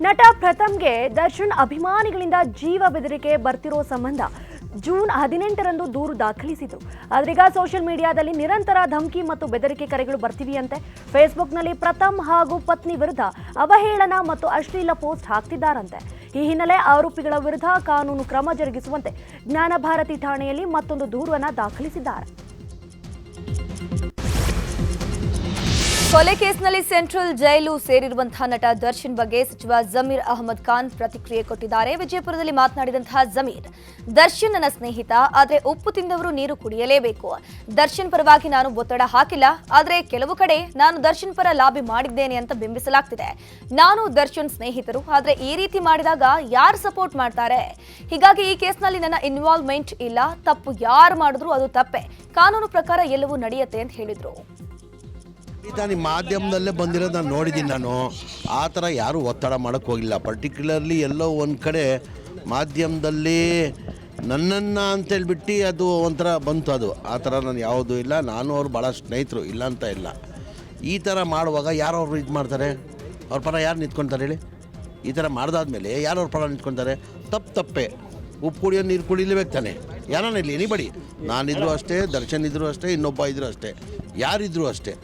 ನಟ ಪ್ರಥಮ್ಗೆ ದರ್ಶನ್ ಅಭಿಮಾನಿಗಳಿಂದ ಜೀವ ಬೆದರಿಕೆ ಬರ್ತಿರೋ ಸಂಬಂಧ ಜೂನ್ 18ರಂದು ದೂರು ದಾಖಲಿಸಿದ್ರು. ಆದ್ರೀಗ ಸೋಷಿಯಲ್ ಮೀಡಿಯಾದಲ್ಲಿ ನಿರಂತರ ಧಮಕಿ ಮತ್ತು ಬೆದರಿಕೆ ಕರೆಗಳು ಬರ್ತಿವೆಯಂತೆ. ಫೇಸ್ಬುಕ್ನಲ್ಲಿ ಪ್ರಥಮ್ ಹಾಗೂ ಪತ್ನಿ ವಿರುದ್ಧ ಅವಹೇಳನ ಮತ್ತು ಅಶ್ಲೀಲ ಪೋಸ್ಟ್ ಹಾಕ್ತಿದ್ದಾರಂತೆ. ಈ ಹಿನ್ನೆಲೆ ಆರೋಪಿಗಳ ವಿರುದ್ಧ ಕಾನೂನು ಕ್ರಮ ಜರುಗಿಸುವಂತೆ ಜ್ಞಾನಭಾರತಿ ಠಾಣೆಯಲ್ಲಿ ಮತ್ತೊಂದು ದೂರನ್ನು ದಾಖಲಿಸಿದ್ದಾರೆ. ಕೊಲೆ ಕೇಸ್ನಲ್ಲಿ ಸೆಂಟ್ರಲ್ ಜೈಲು ಸೇರಿರುವಂತಹ ನಟ ದರ್ಶನ್ ಬಗ್ಗೆ ಸಚಿವ ಜಮೀರ್ ಅಹಮದ್ ಖಾನ್ ಪ್ರತಿಕ್ರಿಯೆ ಕೊಟ್ಟಿದ್ದಾರೆ. ವಿಜಯಪುರದಲ್ಲಿ ಮಾತನಾಡಿದಂತಹ ಜಮೀರ್, ದರ್ಶನ್ ನನ್ನ ಸ್ನೇಹಿತ, ಆದರೆ ಉಪ್ಪು ತಿಂದವರು ನೀರು ಕುಡಿಯಲೇಬೇಕು. ದರ್ಶನ್ ಪರವಾಗಿ ನಾನು ಒತ್ತಡ ಹಾಕಿಲ್ಲ, ಆದರೆ ಕೆಲವು ಕಡೆ ನಾನು ದರ್ಶನ್ ಪರ ಲಾಬಿ ಮಾಡಿದ್ದೇನೆ ಅಂತ ಬಿಂಬಿಸಲಾಗ್ತಿದೆ. ನಾನು ದರ್ಶನ್ ಸ್ನೇಹಿತರು, ಆದರೆ ಈ ರೀತಿ ಮಾಡಿದಾಗ ಯಾರು ಸಪೋರ್ಟ್ ಮಾಡ್ತಾರೆ? ಹೀಗಾಗಿ ಈ ಕೇಸ್ನಲ್ಲಿ ನನ್ನ ಇನ್ವಾಲ್ವ್ಮೆಂಟ್ ಇಲ್ಲ. ತಪ್ಪು ಯಾರು ಮಾಡಿದ್ರು ಅದು ತಪ್ಪೆ. ಕಾನೂನು ಪ್ರಕಾರ ಎಲ್ಲವೂ ನಡೆಯುತ್ತೆ ಅಂತ ಹೇಳಿದ್ರು. ನಿಮ್ಮ ಮಾಧ್ಯಮದಲ್ಲೇ ಬಂದಿರೋದು ನಾನು ನೋಡಿದ್ದೀನಿ. ನಾನು ಆ ಥರ ಯಾರೂ ಒತ್ತಡ ಮಾಡೋಕ್ಕೆ ಹೋಗಿಲ್ಲ. ಪರ್ಟಿಕ್ಯುಲರ್ಲಿ ಎಲ್ಲೋ ಒಂದು ಕಡೆ ಮಾಧ್ಯಮದಲ್ಲಿ ನನ್ನನ್ನು ಅಂತೇಳ್ಬಿಟ್ಟು ಅದು ಒಂಥರ ಬಂತು. ಅದು ಆ ಥರ ನಾನು ಯಾವುದೂ ಇಲ್ಲ. ನಾನು ಅವ್ರು ಭಾಳ ಸ್ನೇಹಿತರು, ಇಲ್ಲ ಅಂತ ಇಲ್ಲ. ಈ ಥರ ಮಾಡುವಾಗ ಯಾರು ಅವರು ಇದು ಮಾಡ್ತಾರೆ? ಅವ್ರ ಪರ ಯಾರು ನಿಂತ್ಕೊತಾರೆ ಹೇಳಿ? ಈ ಥರ ಮಾಡಿದಾದ್ಮೇಲೆ ಯಾರು ಅವ್ರ ಪರ ನಿಂತ್ಕೊತಾರೆ? ತಪ್ಪೇ. ಉಪ್ಪು ಕುಡಿಯೋ ನೀರು ಕುಡಿಲೇಬೇಕು ತಾನೆ, ಯಾರನ್ನ ಇಲ್ಲಿ ಎನಿಬಡಿ. ನಾನಿದ್ರು ಅಷ್ಟೇ, ದರ್ಶನ್ ಇದ್ದರೂ ಅಷ್ಟೇ, ಇನ್ನೊಬ್ಬ ಇದ್ದರೂ ಅಷ್ಟೇ, ಯಾರಿದ್ರೂ ಅಷ್ಟೇ.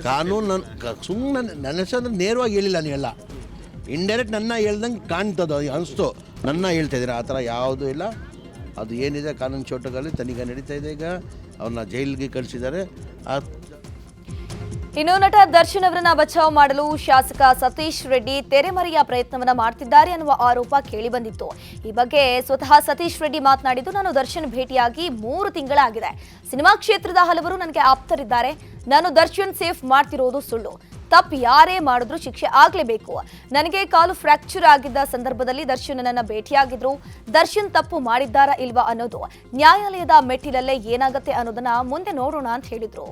ಕಾನೂನು ಸುಮ್ಮನೆ ನನ್ನ ಹೆಸರು ನೇರವಾಗಿ ಹೇಳಿಲ್ಲ. ನೀವೆಲ್ಲ ಇಂಡೈರೆಕ್ಟ್ ನನ್ನ ಹೇಳ್ದಂಗೆ ಕಾಣ್ತದೆ, ಅನಿಸ್ತು. ನನ್ನ ಹೇಳ್ತಾ ಇದ್ದೀರಾ? ಆ ಥರ ಯಾವುದೂ ಇಲ್ಲ. ಅದು ಏನಿದೆ ಕಾನೂನು ಚೌಟಗಳಲ್ಲಿ ತನಿಖೆ ನಡೀತಾ ಇದೆ. ಈಗ ಅವ್ರನ್ನ ಜೈಲಿಗೆ ಕಳಿಸಿದ್ದಾರೆ. ಇನ್ನು ನಟ ದರ್ಶನ್ ಅವರನ್ನ ಬಚಾವ್ ಮಾಡಲು ಶಾಸಕ ಸತೀಶ್ ರೆಡ್ಡಿ ತೆರೆಮರೆಯ ಪ್ರಯತ್ನವನ್ನ ಮಾಡ್ತಿದ್ದಾರೆ ಅನ್ನುವ ಆರೋಪ ಕೇಳಿಬಂದಿತ್ತು. ಈ ಬಗ್ಗೆ ಸ್ವತಃ ಸತೀಶ್ ರೆಡ್ಡಿ ಮಾತನಾಡಿದ್ದು, ನಾನು ದರ್ಶನ್ ಭೇಟಿಯಾಗಿ 3 ತಿಂಗಳಾಗಿದೆ. ಸಿನಿಮಾ ಕ್ಷೇತ್ರದ ಹಲವರು ನನಗೆ ಆಪ್ತರಿದ್ದಾರೆ. ನಾನು ದರ್ಶನ್ ಸೇಫ್ ಮಾಡ್ತಿರೋದು ಸುಳ್ಳು. ತಪ್ಪು ಯಾರೇ ಮಾಡಿದ್ರು ಶಿಕ್ಷೆ ಆಗಲೇಬೇಕು. ನನಗೆ ಕಾಲು ಫ್ರಾಕ್ಚರ್ ಆಗಿದ್ದ ಸಂದರ್ಭದಲ್ಲಿ ದರ್ಶನ್ ನನ್ನ ಭೇಟಿಯಾಗಿದ್ರು. ದರ್ಶನ್ ತಪ್ಪು ಮಾಡಿದ್ದಾರಾ ಇಲ್ವಾ ಅನ್ನೋದು ನ್ಯಾಯಾಲಯದ ಮೆಟ್ಟಿಲಲ್ಲೇ ಏನಾಗುತ್ತೆ ಅನ್ನೋದನ್ನ ಮುಂದೆ ನೋಡೋಣ ಅಂತ ಹೇಳಿದ್ರು.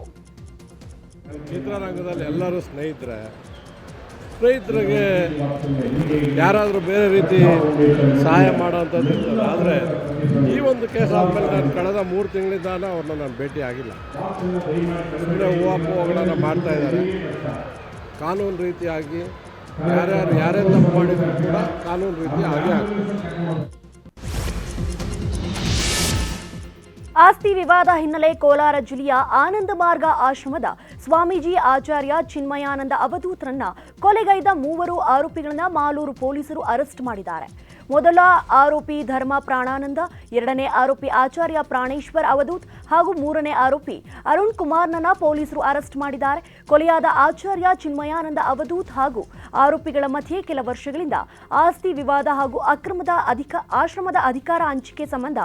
ಚಿತ್ರರಂಗದಲ್ಲಿ ಎಲ್ಲರೂ ಸ್ನೇಹಿತರಿಗೆ ಯಾರಾದರೂ ಬೇರೆ ರೀತಿ ಸಹಾಯ ಮಾಡೋವಂಥದ್ದು ಇರ್ತದೆ. ಆದರೆ ಈ ಒಂದು ಕೇಸ್ ಆದಮೇಲೆ ನಾನು ಕಳೆದ 3 ತಿಂಗಳಿಂದ ಅವ್ರನ್ನ ನಾನು ಭೇಟಿ ಆಗಿಲ್ಲ. ಸುಮ್ಮನೆ ಹೂವಾಪುಗಳನ್ನು ಮಾಡ್ತಾ ಇದ್ದಾರೆ. ಕಾನೂನು ರೀತಿಯಾಗಿ ಯಾರೇ ತಪ್ಪು ಮಾಡಿದ್ರು ಕೂಡ ಕಾನೂನು ರೀತಿ ಆಗೇ ಆಗ್ತದೆ. ಆಸ್ತಿ ವಿವಾದ ಹಿನ್ನೆಲೆ ಕೋಲಾರ ಜಿಲ್ಲೆಯ ಆನಂದ ಮಾರ್ಗ ಆಶ್ರಮದ ಸ್ವಾಮೀಜಿ ಆಚಾರ್ಯ ಚಿನ್ಮಯಾನಂದ ಅವಧೂತರನ್ನ ಕೊಲೆಗೈದ 3 ಆರೋಪಿಗಳನ್ನ ಮಾಲೂರು ಪೊಲೀಸರು ಅರೆಸ್ಟ್ ಮಾಡಿದ್ದಾರೆ. ಮೊದಲ ಆರೋಪಿ ಧರ್ಮ ಪ್ರಾಣಾನಂದ, 2ನೇ ಆರೋಪಿ ಆಚಾರ್ಯ ಪ್ರಾಣೇಶ್ವರ್ ಅವಧೂತ್ ಹಾಗೂ 3ನೇ ಆರೋಪಿ ಅರುಣ್ ಕುಮಾರ್ನನ್ನ ಪೊಲೀಸರು ಅರೆಸ್ಟ್ ಮಾಡಿದ್ದಾರೆ. ಕೊಲೆಯಾದ ಆಚಾರ್ಯ ಚಿನ್ಮಯಾನಂದ ಅವಧೂತ್ ಹಾಗೂ ಆರೋಪಿಗಳ ಮಧ್ಯೆ ಕೆಲ ವರ್ಷಗಳಿಂದ ಆಸ್ತಿ ವಿವಾದ ಹಾಗೂ ಆಶ್ರಮದ ಅಧಿಕಾರ ಹಂಚಿಕೆ ಸಂಬಂಧ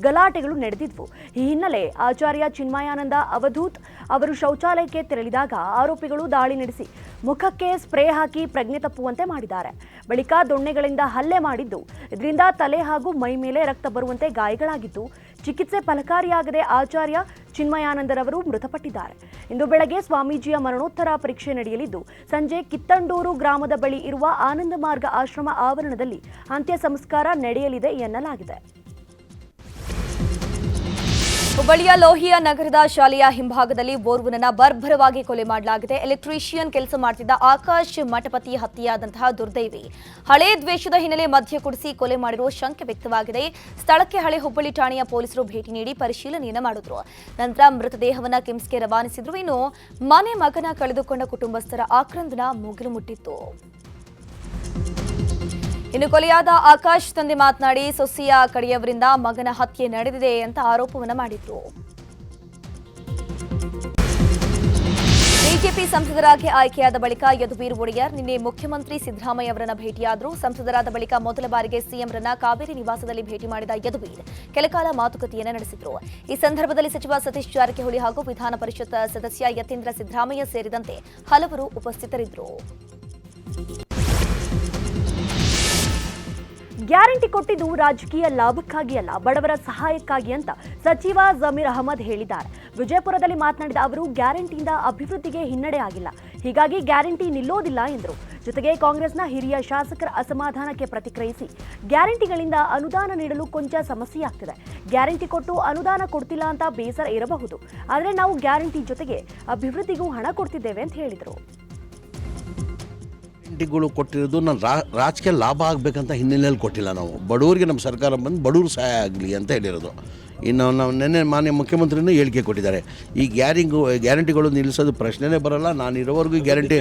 ಗಲಾಟೆಗಳು ನಡೆದಿದ್ವು. ಈ ಹಿನ್ನೆಲೆ ಆಚಾರ್ಯ ಚಿನ್ಮಯಾನಂದ ಅವಧೂತ್ ಅವರು ಶೌಚಾಲಯಕ್ಕೆ ತೆರಳಿದಾಗ ಆರೋಪಿಗಳು ದಾಳಿ ನಡೆಸಿ ಮುಖಕ್ಕೆ ಸ್ಪ್ರೇ ಹಾಕಿ ಪ್ರಜ್ಞೆ ತಪ್ಪುವಂತೆ ಮಾಡಿದ್ದಾರೆ. ಬಳಿಕ ದೊಣ್ಣೆಗಳಿಂದ ಹಲ್ಲೆ ಮಾಡಿದ್ದು, ಇದರಿಂದ ತಲೆ ಹಾಗೂ ಮೈ ಮೇಲೆ ರಕ್ತ ಬರುವಂತೆ ಗಾಯಗಳಾಗಿದ್ದು, ಚಿಕಿತ್ಸೆ ಫಲಕಾರಿಯಾಗದೆ ಆಚಾರ್ಯ ಚಿನ್ಮಯಾನಂದರವರು ಮೃತಪಟ್ಟಿದ್ದಾರೆ. ಇಂದು ಬೆಳಗ್ಗೆ ಸ್ವಾಮೀಜಿಯ ಮರಣೋತ್ತರ ಪರೀಕ್ಷೆ ನಡೆಯಲಿದ್ದು, ಸಂಜೆ ಕಿತ್ತಂಡೂರು ಗ್ರಾಮದ ಬಳಿ ಇರುವ ಆನಂದ ಮಾರ್ಗ ಆಶ್ರಮ ಆವರಣದಲ್ಲಿ ಅಂತ್ಯ ಸಂಸ್ಕಾರ ನಡೆಯಲಿದೆ ಎನ್ನಲಾಗಿದೆ. ಹುಬ್ಬಳ್ಳಿಯ ಲೋಹಿಯಾ ನಗರದ ಶಾಲೆಯ ಹಿಂಭಾಗದಲ್ಲಿ ಓರ್ವನನ್ನ ಬರ್ಬರವಾಗಿ ಕೊಲೆ ಮಾಡಲಾಗಿದೆ. ಎಲೆಕ್ಟ್ರಿಷಿಯನ್ ಕೆಲಸ ಮಾಡುತ್ತಿದ್ದ ಆಕಾಶ್ ಮಠಪತಿ ಹತ್ಯೆಯಾದಂತಹ ದುರ್ದೈವಿ. ಹಳೆ ದ್ವೇಷದ ಹಿನ್ನೆಲೆ ಮದ್ಯ ಕುಡಿಸಿ ಕೊಲೆ ಮಾಡಿರುವ ಶಂಕೆ ವ್ಯಕ್ತವಾಗಿದೆ. ಸ್ಥಳಕ್ಕೆ ಹಳೆ ಹುಬ್ಬಳ್ಳಿ ಠಾಣೆಯ ಪೊಲೀಸರು ಭೇಟಿ ನೀಡಿ ಪರಿಶೀಲನೆಯನ್ನು ಮಾಡಿದ್ರು. ನಂತರ ಮೃತದೇಹವನ್ನು ಕಿಮ್ಸ್ಗೆ ರವಾನಿಸಿದ್ರು. ಇನ್ನು ಮಗನ ಕಳೆದುಕೊಂಡ ಕುಟುಂಬಸ್ಥರ ಆಕ್ರಂದನ ಮುಗಿಲು ಮುಟ್ಟಿತ್ತು. ಇನ್ನು ಕೊಲೆಯಾದ ಆಕಾಶ್ ತಂದೆ ಮಾತನಾಡಿ, ಸೊಸೆಯ ಕಡೆಯವರಿಂದ ಮಗನ ಹತ್ಯೆ ನಡೆದಿದೆ ಅಂತ ಆರೋಪವನ್ನು ಮಾಡಿದ್ರು. ಬಿಜೆಪಿ ಸಂಸದರಾಗಿ ಆಯ್ಕೆಯಾದ ಬಳಿಕ ಯದುವೀರ್ ಒಡೆಯರ್ ನಿನ್ನೆ ಮುಖ್ಯಮಂತ್ರಿ ಸಿದ್ದರಾಮಯ್ಯ ಅವರನ್ನ ಭೇಟಿಯಾದರು. ಸಂಸದರಾದ ಬಳಿಕ ಮೊದಲ ಬಾರಿಗೆ ಸಿಎಂರನ್ನ ಕಾವೇರಿ ನಿವಾಸದಲ್ಲಿ ಭೇಟಿ ಮಾಡಿದ ಯದುವೀರ್ ಕೆಲಕಾಲ ಮಾತುಕತೆಯನ್ನು ನಡೆಸಿದರು. ಈ ಸಂದರ್ಭದಲ್ಲಿ ಸಚಿವ ಸತೀಶ್ ಜಾರಕಿಹೊಳಿ ಹಾಗೂ ವಿಧಾನ ಪರಿಷತ್ ಸದಸ್ಯ ಯತೀಂದ್ರ ಸಿದ್ದರಾಮಯ್ಯ ಸೇರಿದಂತೆ ಹಲವರು ಉಪಸ್ಥಿತರಿದ್ದರು. ಗ್ಯಾರಂಟಿ ಕೊಟ್ಟಿದ್ದು ರಾಜಕೀಯ ಲಾಭಕ್ಕಾಗಿ ಅಲ್ಲ, ಬಡವರ ಸಹಾಯಕ್ಕಾಗಿ ಅಂತ ಸಚಿವ ಜಮೀರ್ ಅಹಮದ್ ಹೇಳಿದ್ದಾರೆ. ವಿಜಯಪುರದಲ್ಲಿ ಮಾತನಾಡಿದ ಅವರು, ಗ್ಯಾರಂಟಿಯಿಂದ ಅಭಿವೃದ್ಧಿಗೆ ಹಿನ್ನಡೆ ಆಗಿಲ್ಲ, ಹೀಗಾಗಿ ಗ್ಯಾರಂಟಿ ನಿಲ್ಲೋದಿಲ್ಲ ಎಂದರು. ಜೊತೆಗೆ ಕಾಂಗ್ರೆಸ್ನ ಹಿರಿಯ ಶಾಸಕರ ಅಸಮಾಧಾನಕ್ಕೆ ಪ್ರತಿಕ್ರಿಯಿಸಿ, ಗ್ಯಾರಂಟಿಗಳಿಂದ ಅನುದಾನ ನೀಡಲು ಕೊಂಚ ಸಮಸ್ಯೆಯಾಗ್ತಿದೆ. ಗ್ಯಾರಂಟಿ ಕೊಟ್ಟು ಅನುದಾನ ಕೊಡ್ತಿಲ್ಲ ಅಂತ ಬೇಸರ ಇರಬಹುದು, ಆದರೆ ನಾವು ಗ್ಯಾರಂಟಿ ಜೊತೆಗೆ ಅಭಿವೃದ್ಧಿಗೂ ಹಣ ಕೊಡ್ತಿದ್ದೇವೆ ಅಂತ ಹೇಳಿದರು. ಗ್ಯಾರಂಟಿಗಳು ಕೊಟ್ಟಿರೋದು ನಾನು ರಾಜಕೀಯ ಲಾಭ ಆಗಬೇಕಂತ ಹಿನ್ನೆಲೆಯಲ್ಲಿ ಕೊಟ್ಟಿಲ್ಲ. ನಾವು ಬಡವರಿಗೆ ನಮ್ಮ ಸರ್ಕಾರ ಬಂದು ಬಡವರು ಸಹಾಯ ಆಗಲಿ ಅಂತ ಹೇಳಿರೋದು. ಇನ್ನು ನಾವು ನಿನ್ನೆ ಮಾನ್ಯ ಮುಖ್ಯಮಂತ್ರಿನೂ ಹೇಳಿಕೆ ಕೊಟ್ಟಿದ್ದಾರೆ, ಈ ಗ್ಯಾರಂಟಿಗಳು ನಿಲ್ಲಿಸೋದು ಪ್ರಶ್ನೆನೇ ಬರೋಲ್ಲ, ನಾನು ಇರೋವರೆಗೂ ಗ್ಯಾರಂಟಿ.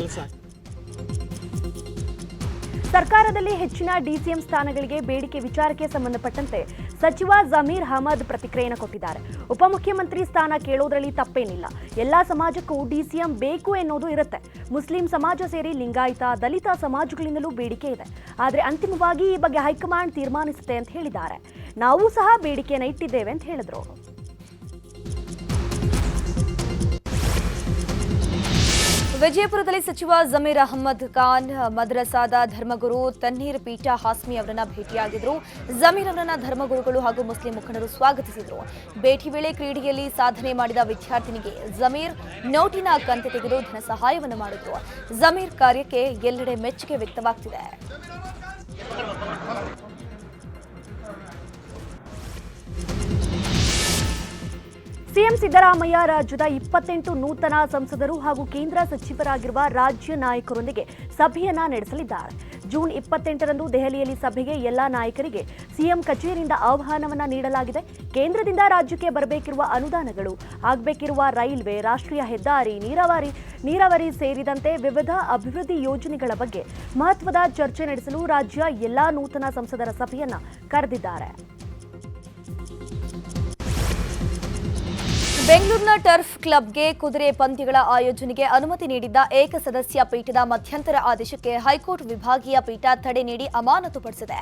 ಸರ್ಕಾರದಲ್ಲಿ ಹೆಚ್ಚಿನ ಡಿಸಿಎಂ ಸ್ಥಾನಗಳಿಗೆ ಬೇಡಿಕೆ ವಿಚಾರಕ್ಕೆ ಸಂಬಂಧಪಟ್ಟಂತೆ ಸಚಿವ ಜಮೀರ್ ಅಹಮದ್ ಪ್ರತಿಕ್ರಿಯೆಯನ್ನು ಕೊಟ್ಟಿದ್ದಾರೆ. ಉಪಮುಖ್ಯಮಂತ್ರಿ ಸ್ಥಾನ ಕೇಳೋದ್ರಲ್ಲಿ ತಪ್ಪೇನಿಲ್ಲ, ಎಲ್ಲಾ ಸಮಾಜಕ್ಕೂ ಡಿಸಿಎಂ ಬೇಕು ಎನ್ನುವುದು ಇರುತ್ತೆ. ಮುಸ್ಲಿಂ ಸಮಾಜ ಸೇರಿ ಲಿಂಗಾಯತ, ದಲಿತ ಸಮಾಜಗಳಿಂದಲೂ ಬೇಡಿಕೆ ಇದೆ. ಆದರೆ ಅಂತಿಮವಾಗಿ ಈ ಬಗ್ಗೆ ಹೈಕಮಾಂಡ್ ತೀರ್ಮಾನಿಸುತ್ತೆ ಅಂತ ಹೇಳಿದ್ದಾರೆ. ನಾವು ಸಹ ಬೇಡಿಕೆಯನ್ನು ಇಟ್ಟಿದ್ದೇವೆ ಅಂತ ಹೇಳಿದ್ರು. ವಿಜಯಪುರದಲ್ಲಿ ಸಚಿವ ಜಮೀರ್ ಅಹಮದ್ ಖಾನ್ ಮದ್ರಸಾದ ಧರ್ಮಗುರು ತನ್ನೀರ್ ಪೀಠ ಹಾಸ್ಮಿ ಅವರನ್ನ ಭೇಟಿಯಾಗಿದ್ರು. ಜಮೀರ್ ಅವರನ್ನ ಧರ್ಮಗುರುಗಳು ಹಾಗೂ ಮುಸ್ಲಿಂ ಮುಖಂಡರು ಸ್ವಾಗತಿಸಿದ್ರು. ಭೇಟಿ ವೇಳೆ ಕ್ರೀಡೆಯಲ್ಲಿ ಸಾಧನೆ ಮಾಡಿದ ವಿದ್ಯಾರ್ಥಿನಿಗೆ ಜಮೀರ್ ನೋಟಿನ ಕಂತೆ ತೆಗೆದು ಧನ ಸಹಾಯವನ್ನು ಮಾಡಿದ್ರು. ಜಮೀರ್ ಕಾರ್ಯಕ್ಕೆ ಎಲ್ಲೆಡೆ ಮೆಚ್ಚುಗೆ ವ್ಯಕ್ತವಾಗ್ತಿದೆ. ಸಿಎಂ ಸಿದ್ದರಾಮಯ್ಯ ರಾಜ್ಯದ 28 ನೂತನ ಸಂಸದರು ಹಾಗೂ ಕೇಂದ್ರ ಸಚಿವರಾಗಿರುವ ರಾಜ್ಯ ನಾಯಕರೊಂದಿಗೆ ಸಭೆಯನ್ನ ನಡೆಸಲಿದ್ದಾರೆ. ಜೂನ್ 28ರಂದು ದೆಹಲಿಯಲ್ಲಿ ಸಭೆಗೆ ಎಲ್ಲಾ ನಾಯಕರಿಗೆ ಸಿಎಂ ಕಚೇರಿಯಿಂದ ಆಹ್ವಾನವನ್ನ ನೀಡಲಾಗಿದೆ. ಕೇಂದ್ರದಿಂದ ರಾಜ್ಯಕ್ಕೆ ಬರಬೇಕಿರುವ ಅನುದಾನಗಳು, ಆಗಬೇಕಿರುವ ರೈಲ್ವೆ, ರಾಷ್ಟ್ರೀಯ ಹೆದ್ದಾರಿ, ನೀರಾವರಿ ಸೇರಿದಂತೆ ವಿವಿಧ ಅಭಿವೃದ್ಧಿ ಯೋಜನೆಗಳ ಬಗ್ಗೆ ಮಹತ್ವದ ಚರ್ಚೆ ನಡೆಸಲು ರಾಜ್ಯ ಎಲ್ಲಾ ನೂತನ ಸಂಸದರ ಸಭೆಯನ್ನ ಕರೆದಿದ್ದಾರೆ. ಬೆಂಗಳೂರಿನ ಟರ್ಫ್ ಕ್ಲಬ್ಗೆ ಕುದುರೆ ಪಂದ್ಯಗಳ ಆಯೋಜನೆಗೆ ಅನುಮತಿ ನೀಡಿದ್ದ ಏಕಸದಸ್ಯ ಪೀಠದ ಮಧ್ಯಂತರ ಆದೇಶಕ್ಕೆ ಹೈಕೋರ್ಟ್ ವಿಭಾಗೀಯ ಪೀಠ ತಡೆ ನೀಡಿ ಅಮಾನತುಪಡಿಸಿದೆ.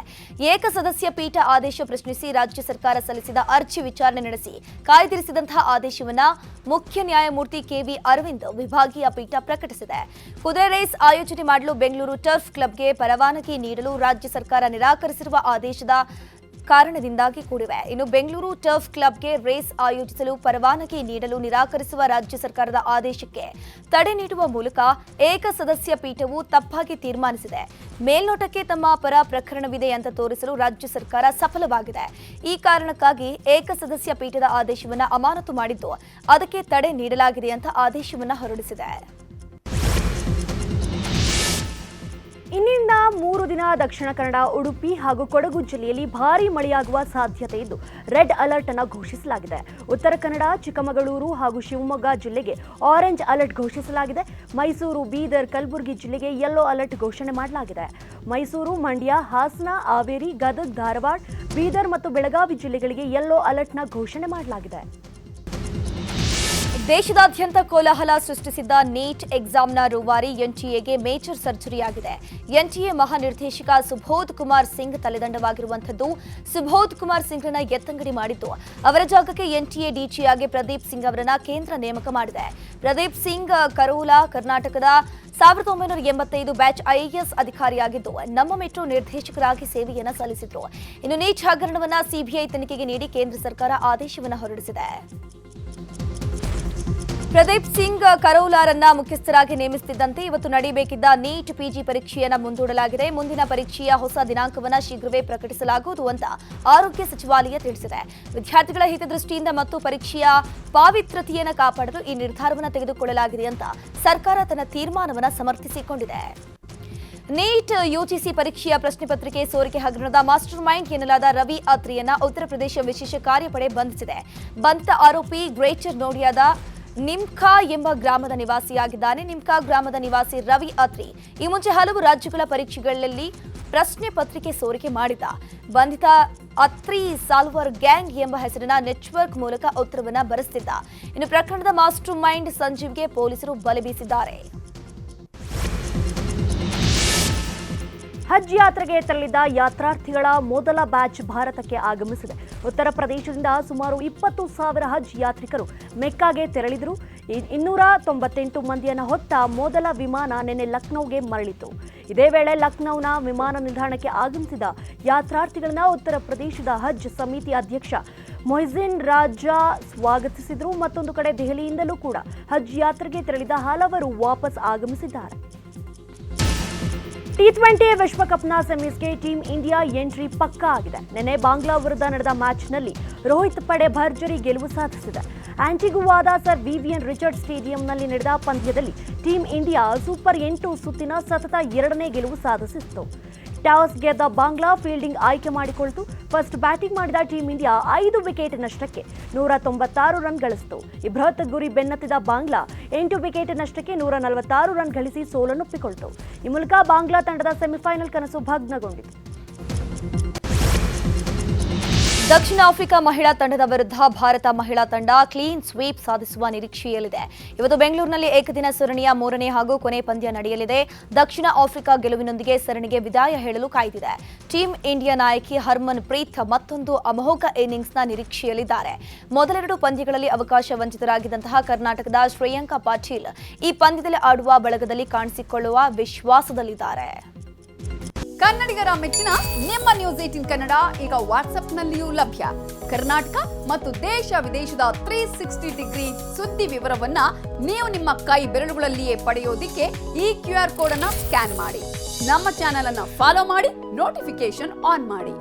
ಏಕಸದಸ್ಯ ಪೀಠ ಆದೇಶ ಪ್ರಶ್ನಿಸಿ ರಾಜ್ಯ ಸರ್ಕಾರ ಸಲ್ಲಿಸಿದ ಅರ್ಜಿ ವಿಚಾರಣೆ ನಡೆಸಿ ಕಾಯ್ದಿರಿಸಿದಂತಹ ಆದೇಶವನ್ನು ಮುಖ್ಯ ನ್ಯಾಯಮೂರ್ತಿ ಕೆವಿ ಅರವಿಂದ್ ವಿಭಾಗೀಯ ಪೀಠ ಪ್ರಕಟಿಸಿದೆ. ಕುದುರೆ ರೇಸ್ ಆಯೋಜನೆ ಮಾಡಲು ಬೆಂಗಳೂರು ಟರ್ಫ್ ಕ್ಲಬ್ಗೆ ಪರವಾನಗಿ ನೀಡಲು ರಾಜ್ಯ ಸರ್ಕಾರ ನಿರಾಕರಿಸಿರುವ ಆದೇಶದ ಕಾರಣದಿಂದಾಗಿ ಕೂಡಿವೆ. ಇನ್ನು ಬೆಂಗಳೂರು ಟರ್ಫ್ ಕ್ಲಬ್ಗೆ ರೇಸ್ ಆಯೋಜಿಸಲು ಪರವಾನಗಿ ನೀಡಲು ನಿರಾಕರಿಸುವ ರಾಜ್ಯ ಸರ್ಕಾರದ ಆದೇಶಕ್ಕೆ ತಡೆ ನೀಡುವ ಮೂಲಕ ಏಕಸದಸ್ಯ ಪೀಠವು ತಪ್ಪಾಗಿ ತೀರ್ಮಾನಿಸಿದೆ. ಮೇಲ್ನೋಟಕ್ಕೆ ತಮ್ಮ ಪರ ಪ್ರಕರಣವಿದೆ ಅಂತ ತೋರಿಸಲು ರಾಜ್ಯ ಸರ್ಕಾರ ಸಫಲವಾಗಿದೆ. ಈ ಕಾರಣಕ್ಕಾಗಿ ಏಕಸದಸ್ಯ ಪೀಠದ ಆದೇಶವನ್ನು ಅಮಾನತು ಮಾಡಿದ್ದು ಅದಕ್ಕೆ ತಡೆ ನೀಡಲಾಗಿದೆ ಅಂತ ಆದೇಶವನ್ನು ಹೊರಡಿಸಿದೆ. ಇನ್ನಿಂದ 3 ದಿನ ದಕ್ಷಿಣ ಕನ್ನಡ, ಉಡುಪಿ ಹಾಗೂ ಕೊಡಗು ಜಿಲ್ಲೆಯಲ್ಲಿ ಭಾರೀ ಮಳೆಯಾಗುವ ಸಾಧ್ಯತೆ ಇದ್ದು ರೆಡ್ ಅಲರ್ಟ್ ಅನ್ನು ಘೋಷಿಸಲಾಗಿದೆ. ಉತ್ತರ ಕನ್ನಡ, ಚಿಕ್ಕಮಗಳೂರು ಹಾಗೂ ಶಿವಮೊಗ್ಗ ಜಿಲ್ಲೆಗೆ ಆರೆಂಜ್ ಅಲರ್ಟ್ ಘೋಷಿಸಲಾಗಿದೆ. ಮೈಸೂರು, ಬೀದರ್, ಕಲಬುರಗಿ ಜಿಲ್ಲೆಗೆ ಯೆಲ್ಲೋ ಅಲರ್ಟ್ ಘೋಷಣೆ ಮಾಡಲಾಗಿದೆ. ಮೈಸೂರು, ಮಂಡ್ಯ, ಹಾಸನ, ಹಾವೇರಿ, ಗದಗ, ಧಾರವಾಡ, ಬೀದರ್ ಮತ್ತು ಬೆಳಗಾವಿ ಜಿಲ್ಲೆಗಳಿಗೆ ಯೆಲ್ಲೋ ಅಲರ್ಟ್ನ ಘೋಷಣೆ ಮಾಡಲಾಗಿದೆ. ದೇಶದಾದ್ಯಂತ ಕೋಲಾಹಲ ಸೃಷ್ಟಿಸಿದ್ದ ನೀಟ್ ಎಕ್ಸಾಮ್ನ ರೂವಾರಿ ಎನ್ಟಿಎಗೆ ಮೇಜರ್ ಸರ್ಜರಿಯಾಗಿದೆ. ಎನ್ಟಿಎ ಮಹಾನಿರ್ದೇಶಕ ಸುಬೋಧ್ ಕುಮಾರ್ ಸಿಂಗ್ ತಲೆದಂಡವಾಗಿರುವಂಥದ್ದು. ಸುಬೋಧ್ ಕುಮಾರ್ ಸಿಂಗ್ರನ್ನ ಎತ್ತಂಗಡಿ ಮಾಡಿದ್ದು ಅವರ ಜಾಗಕ್ಕೆ ಎನ್ಟಿಎ ಡಿಜಿಯಾಗಿ ಪ್ರದೀಪ್ ಸಿಂಗ್ ಅವರನ್ನ ಕೇಂದ್ರ ನೇಮಕ ಮಾಡಿದೆ. ಪ್ರದೀಪ್ ಸಿಂಗ್ ಕರೋಲಾ ಕರ್ನಾಟಕದ 1985 ಬ್ಯಾಚ್ ಐಎಎಸ್ ಅಧಿಕಾರಿಯಾಗಿದ್ದು ನಮ್ಮ ಮೆಟ್ರೋ ನಿರ್ದೇಶಕರಾಗಿ ಸೇವೆಯನ್ನು ಸಲ್ಲಿಸಿದ್ರು. ಇನ್ನು ನೀಟ್ ಹಗರಣವನ್ನ ಸಿಬಿಐ ತನಿಖೆಗೆ ನೀಡಿ ಕೇಂದ್ರ ಸರ್ಕಾರ ಆದೇಶವನ್ನು ಹೊರಡಿಸಿದೆ. ಪ್ರದೀಪ್ ಸಿಂಗ್ ಕರೋಲಾರನ್ನ ಮುಖ್ಯಸ್ಥರಾಗಿ ನೇಮಿಸುತ್ತಿದ್ದಂತೆ ಇವತ್ತು ನಡೆಯಬೇಕಿದ್ದ ನೀಟ್ ಪಿಜಿ ಪರೀಕ್ಷೆಯನ್ನು ಮುಂದೂಡಲಾಗಿದೆ. ಮುಂದಿನ ಪರೀಕ್ಷೆಯ ಹೊಸ ದಿನಾಂಕವನ್ನು ಶೀಘ್ರವೇ ಪ್ರಕಟಿಸಲಾಗುವುದು ಅಂತ ಆರೋಗ್ಯ ಸಚಿವಾಲಯ ತಿಳಿಸಿದೆ. ವಿದ್ಯಾರ್ಥಿಗಳ ಹಿತದೃಷ್ಟಿಯಿಂದ ಮತ್ತು ಪರೀಕ್ಷೆಯ ಪಾವಿತ್ರ್ಯತೆಯನ್ನು ಕಾಪಾಡಲು ಈ ನಿರ್ಧಾರವನ್ನು ತೆಗೆದುಕೊಳ್ಳಲಾಗಿದೆ ಅಂತ ಸರ್ಕಾರ ತನ್ನ ತೀರ್ಮಾನವನ್ನು ಸಮರ್ಥಿಸಿಕೊಂಡಿದೆ. ನೀಟ್ ಯುಜಿಸಿ ಪರೀಕ್ಷೆಯ ಪ್ರಶ್ನೆ ಪತ್ರಿಕೆ ಸೋರಿಕೆ ಹಗರಣದ ಮಾಸ್ಟರ್ ಮೈಂಡ್ ಎನ್ನಲಾದ ರವಿ ಅತ್ರಿಯನ್ನ ಉತ್ತರ ಪ್ರದೇಶ ವಿಶೇಷ ಕಾರ್ಯಪಡೆ ಬಂಧಿಸಿದೆ. ಬಂಧಿತ ಆರೋಪಿ ಗ್ರೇಟರ್ ನೋಡಿಯಾದ ನಿಮ್ಕಾ ಎಂಬ ಗ್ರಾಮದ ನಿವಾಸಿಯಾಗಿದ್ದಾನೆ. ನಿಮ್ಕಾ ಗ್ರಾಮದ ನಿವಾಸಿ ರವಿ ಅತ್ರಿ ಈ ಮುಂಚೆ ಹಲವು ರಾಜ್ಯಗಳ ಪರೀಕ್ಷೆಗಳಲ್ಲಿ ಪ್ರಶ್ನೆ ಪತ್ರಿಕೆ ಸೋರಿಕೆ ಮಾಡಿದ್ದ. ಬಂಧಿತ ಅತ್ರಿ ಸಾಲ್ವರ್ ಗ್ಯಾಂಗ್ ಎಂಬ ಹೆಸರಿನ ನೆಟ್ವರ್ಕ್ ಮೂಲಕ ಉತ್ತರವನ್ನು ಬರೆಸುತ್ತಿದ್ದ. ಇನ್ನು ಪ್ರಕರಣದ ಮಾಸ್ಟರ್ ಮೈಂಡ್ ಸಂಜೀವ್ಗೆ ಪೊಲೀಸರು ಬಲೆ ಬೀಸಿದ್ದಾರೆ. ಹಜ್ ಯಾತ್ರೆಗೆ ತೆರಳಿದ್ದ ಯಾತ್ರಾರ್ಥಿಗಳ ಮೊದಲ ಬ್ಯಾಚ್ ಭಾರತಕ್ಕೆ ಆಗಮಿಸಿದೆ. ಉತ್ತರ ಪ್ರದೇಶದಿಂದ ಸುಮಾರು 20,000 ಹಜ್ ಯಾತ್ರಿಕರು ಮೆಕ್ಕಾಗೆ ತೆರಳಿದರು. 298 ಮಂದಿಯನ್ನು ಹೊತ್ತ ಮೊದಲ ವಿಮಾನ ನಿನ್ನೆ ಲಕ್ನೋಗೆ ಮರಳಿತು. ಇದೇ ವೇಳೆ ಲಕ್ನೋನ ವಿಮಾನ ನಿಲ್ದಾಣಕ್ಕೆ ಆಗಮಿಸಿದ ಯಾತ್ರಾರ್ಥಿಗಳನ್ನ ಉತ್ತರ ಪ್ರದೇಶದ ಹಜ್ ಸಮಿತಿ ಅಧ್ಯಕ್ಷ ಮೊಹಿದ್ದೀನ್ ರಾಜಾ ಸ್ವಾಗತಿಸಿದರು. ಮತ್ತೊಂದು ಕಡೆ ದೆಹಲಿಯಿಂದಲೂ ಕೂಡ ಹಜ್ ಯಾತ್ರೆಗೆ ತೆರಳಿದ ಹಲವರು ವಾಪಸ್ ಆಗಮಿಸಿದ್ದಾರೆ. T20 ವಿಶ್ವಕಪ್ನ ಸೆಮೀಸ್ಗೆ ಟೀಮ್ ಇಂಡಿಯಾ ಎಂಟ್ರಿ ಪಕ್ಕಾ ಆಗಿದೆ. ನಿನ್ನೆ ಬಾಂಗ್ಲಾ ವಿರುದ್ಧ ನಡೆದ ಮ್ಯಾಚ್ನಲ್ಲಿ ರೋಹಿತ್ ಪಡೆ ಭರ್ಜರಿ ಗೆಲುವು ಸಾಧಿಸಿದೆ. ಆಂಟಿಗುವಾದ ಸರ್ ವಿವಿಯನ್ ರಿಚರ್ಡ್ ಸ್ಟೇಡಿಯಂನಲ್ಲಿ ನಡೆದ ಪಂದ್ಯದಲ್ಲಿ ಟೀಂ ಇಂಡಿಯಾ ಸೂಪರ್ 8 ಸುತ್ತಿನ ಸತತ 2ನೇ ಗೆಲುವು ಸಾಧಿಸಿತ್ತು. ಟಾಸ್ ಗೆದ್ದ ಬಾಂಗ್ಲಾ ಫೀಲ್ಡಿಂಗ್ ಆಯ್ಕೆ ಮಾಡಿಕೊಳ್ತು. ಫಸ್ಟ್ ಬ್ಯಾಟಿಂಗ್ ಮಾಡಿದ ಟೀಂ ಇಂಡಿಯಾ 5 ವಿಕೆಟ್ ನಷ್ಟಕ್ಕೆ 196 ರನ್ ಗಳಿಸಿತು. ಈ ಬೃಹತ್ ಗುರಿ ಬೆನ್ನತ್ತಿದ ಬಾಂಗ್ಲಾ 8 ವಿಕೆಟ್ ನಷ್ಟಕ್ಕೆ 146 ರನ್ ಗಳಿಸಿ ಸೋಲನ್ನೊಪ್ಪಿಕೊಳ್ತು. ಈ ಮೂಲಕ ಬಾಂಗ್ಲಾ ತಂಡದ ಸೆಮಿಫೈನಲ್ ಕನಸು ಭಗ್ನಗೊಂಡಿತು. ದಕ್ಷಿಣ ಆಫ್ರಿಕಾ ಮಹಿಳಾ ತಂಡದ ವಿರುದ್ಧ ಭಾರತ ಮಹಿಳಾ ತಂಡ ಕ್ಲೀನ್ ಸ್ವೀಪ್ ಸಾಧಿಸುವ ನಿರೀಕ್ಷೆಯಲ್ಲಿದೆ. ಇವತ್ತು ಬೆಂಗಳೂರಿನಲ್ಲಿ ಏಕದಿನ ಸರಣಿಯ 3ನೇ ಹಾಗೂ ಕೊನೆ ಪಂದ್ಯ ನಡೆಯಲಿದೆ. ದಕ್ಷಿಣ ಆಫ್ರಿಕಾ ಗೆಲುವಿನೊಂದಿಗೆ ಸರಣಿಗೆ ವಿದಾಯ ಹೇಳಲು ಕಾಯ್ದಿದೆ. ಟೀಂ ಇಂಡಿಯಾ ನಾಯಕಿ ಹರ್ಮನ್ ಪ್ರೀತ್ ಮತ್ತೊಂದು ಅಮೋಘ ಇನ್ನಿಂಗ್ಸ್ನ ನಿರೀಕ್ಷೆಯಲ್ಲಿದ್ದಾರೆ. ಮೊದಲೆರಡು ಪಂದ್ಯಗಳಲ್ಲಿ ಅವಕಾಶ ವಂಚಿತರಾಗಿದ್ದಂತಹ ಕರ್ನಾಟಕದ ಶ್ರೇಯಾಂಕಾ ಪಾಟೀಲ್ ಈ ಪಂದ್ಯದಲ್ಲಿ ಆಡುವ ಬಳಗದಲ್ಲಿ ಕಾಣಿಸಿಕೊಳ್ಳುವ ವಿಶ್ವಾಸದಲ್ಲಿದ್ದಾರೆ. ಕನ್ನಡಿಗರ ಮೆಚ್ಚಿನ ನಿಮ್ಮ ನ್ಯೂಸ್ 18 ಕನ್ನಡ ಈಗ ವಾಟ್ಸ್ಆಪ್ನಲ್ಲಿಯೂ ಲಭ್ಯ. ಕರ್ನಾಟಕ ಮತ್ತು ದೇಶ ವಿದೇಶದ 360 ಡಿಗ್ರಿ ಸುದ್ದಿ ವಿವರವನ್ನ ನೀವು ನಿಮ್ಮ ಕೈ ಬೆರಳುಗಳಲ್ಲಿಯೇ ಪಡೆಯೋದಿಕ್ಕೆ ಈ QR ಕೋಡ್ ಅನ್ನು ಸ್ಕ್ಯಾನ್ ಮಾಡಿ. ನಮ್ಮ ಚಾನೆಲ್ ಅನ್ನು ಫಾಲೋ ಮಾಡಿ, ನೋಟಿಫಿಕೇಶನ್ ಆನ್ ಮಾಡಿ.